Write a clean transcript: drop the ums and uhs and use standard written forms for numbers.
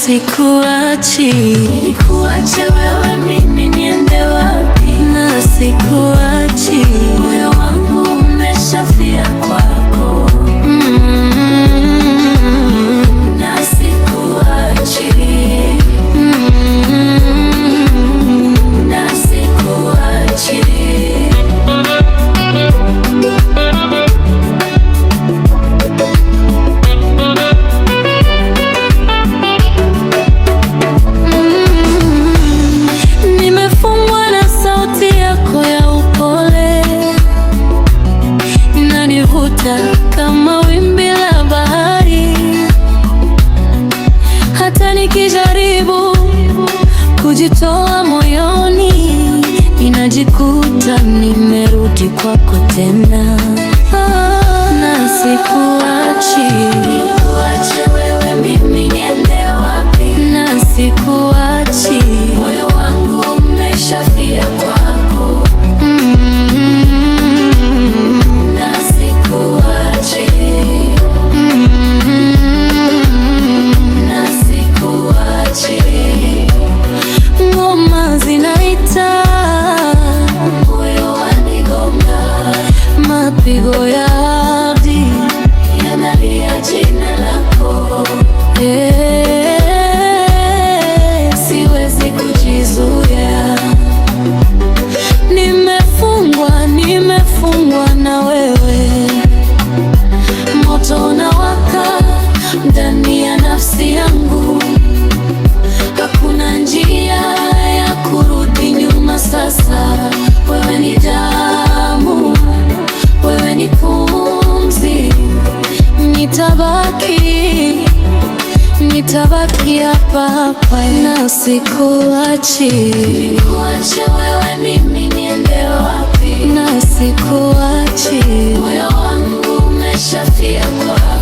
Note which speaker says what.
Speaker 1: sikuachi.
Speaker 2: Nikuache wewe mimi niende wapi?
Speaker 1: Na sikuachi.
Speaker 2: Moyo wangu umeshafia kwako. Na sikuachi. Na sikuachi.
Speaker 1: Nimefungwa na sauti yako ya upole, inanivuta kama wimbi la bahari. Hata nikijaribu kujitoa moyoni, ninajikuta nimerudi kwako tena. Na sikuachi.
Speaker 2: Nikuache wewe mimi niende wapi?
Speaker 1: Na sikuachi.
Speaker 2: Moyo wangu umeshafia kwako. Na sikuachi. Na sikuachi.
Speaker 1: Ngoma zinaita,
Speaker 2: Moyo wanigonga,
Speaker 1: mapigo ya ardhi
Speaker 2: yanalia jina lako.
Speaker 1: siwezi kujizuia. Nimefungwa na wewe, moto unawaka ndani ya nafsi yangu. Hakuna njia ya kurudi nyuma sasa. Wewe ni damu, wewe ni pumzi. Nitabaki hapa hapa na sikuachi.
Speaker 2: Nikuache wewe mimi niende wapi?
Speaker 1: Na sikuachi.
Speaker 2: Moyo wangu umeshafia kwako.